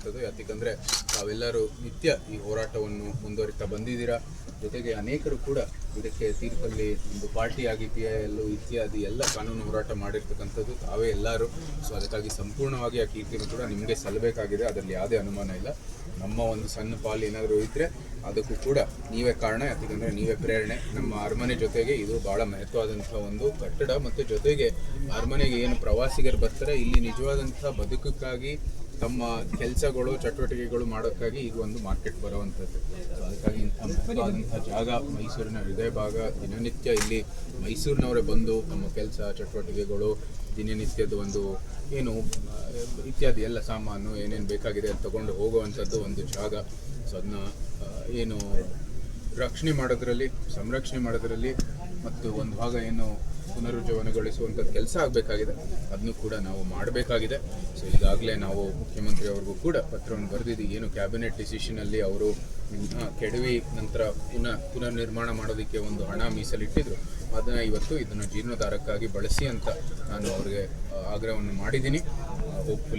ಮಾಡುವಂಥದ್ದು. ಯಾಕಂದರೆ ತಾವೆಲ್ಲರೂ ನಿತ್ಯ ಈ ಹೋರಾಟವನ್ನು ಮುಂದುವರಿತಾ ಬಂದಿದ್ದೀರಾ. ಜೊತೆಗೆ ಅನೇಕರು ಕೂಡ ಇದಕ್ಕೆ ತೀರ್ಪಲ್ಲಿ ಒಂದು ಪಾರ್ಟಿಯಾಗಿ PIL ಇತ್ಯಾದಿ ಎಲ್ಲ ಕಾನೂನು ಹೋರಾಟ ಮಾಡಿರ್ತಕ್ಕಂಥದ್ದು ತಾವೇ ಎಲ್ಲರೂ. ಸೊ ಅದಕ್ಕಾಗಿ ಸಂಪೂರ್ಣವಾಗಿ ಆ ಕೀರ್ತಿನೂ ಕೂಡ ನಿಮಗೆ ಸಲ್ಲಬೇಕಾಗಿದೆ, ಅದರಲ್ಲಿ ಯಾವುದೇ ಅನುಮಾನ ಇಲ್ಲ. ನಮ್ಮ ಒಂದು ಸಣ್ಣ ಪಾಲು ಏನಾದರೂ ಇದ್ದರೆ ಅದಕ್ಕೂ ಕೂಡ ನೀವೇ ಕಾರಣ, ಯಾಕಂದರೆ ನೀವೇ ಪ್ರೇರಣೆ. ನಮ್ಮ ಅರಮನೆ ಜೊತೆಗೆ ಇದು ಭಾಳ ಮಹತ್ವವಾದಂಥ ಒಂದು ಕಟ್ಟಡ, ಮತ್ತು ಜೊತೆಗೆ ಅರಮನೆಗೆ ಏನು ಪ್ರವಾಸಿಗರು ಬರ್ತಾರೆ ಇಲ್ಲಿ ನಿಜವಾದಂಥ ಬದುಕಕ್ಕಾಗಿ ತಮ್ಮ ಕೆಲಸಗಳು ಚಟುವಟಿಕೆಗಳು ಮಾಡೋಕ್ಕಾಗಿ ಇದು ಒಂದು ಮಾರ್ಕೆಟ್ ಬರುವಂಥದ್ದು. ಸೊ ಅದಕ್ಕಾಗಿ ಇಂಥ ಮಹತ್ವವಾದಂಥ ಜಾಗ ಮೈಸೂರಿನ ಹೃದಯ ಭಾಗ. ದಿನನಿತ್ಯ ಇಲ್ಲಿ ಮೈಸೂರಿನವರೇ ಬಂದು ತಮ್ಮ ಕೆಲಸ ಚಟುವಟಿಕೆಗಳು ದಿನನಿತ್ಯದ ಒಂದು ಏನು ಇತ್ಯಾದಿ ಎಲ್ಲ ಸಾಮಾನು ಏನೇನು ಬೇಕಾಗಿದೆ ಅದು ತಗೊಂಡು ಹೋಗುವಂಥದ್ದು ಒಂದು ಜಾಗ. ಸೊ ಅದನ್ನ ಏನು ರಕ್ಷಣೆ ಮಾಡೋದ್ರಲ್ಲಿ, ಸಂರಕ್ಷಣೆ ಮಾಡೋದ್ರಲ್ಲಿ ಮತ್ತು ಒಂದು ಭಾಗ ಏನು ಪುನರುಜ್ಜೀವನಗೊಳಿಸುವಂಥದ್ದು ಕೆಲಸ ಆಗಬೇಕಾಗಿದೆ, ಅದನ್ನು ಕೂಡ ನಾವು ಮಾಡಬೇಕಾಗಿದೆ. ಸೊ ಈಗಾಗಲೇ ನಾವು ಮುಖ್ಯಮಂತ್ರಿ ಅವ್ರಿಗೂ ಕೂಡ ಪತ್ರವನ್ನು ಬರೆದಿದ್ದೀವಿ. ಏನು ಕ್ಯಾಬಿನೆಟ್ ಡಿಸಿಷನಲ್ಲಿ ಅವರು ಕೆಡವಿ ನಂತರ ಪುನರ್ ನಿರ್ಮಾಣ ಮಾಡೋದಕ್ಕೆ ಒಂದು ಹಣ ಮೀಸಲಿಟ್ಟಿದ್ರು, ಅದನ್ನು ಇವತ್ತು ಇದನ್ನು ಜೀರ್ಣೋದ್ಧಾರಕ್ಕಾಗಿ ಬಳಸಿ ಅಂತ ನಾನು ಅವರಿಗೆ ಆಗ್ರಹವನ್ನು ಮಾಡಿದ್ದೀನಿ. ಹೋಪ್ಫುಲಿ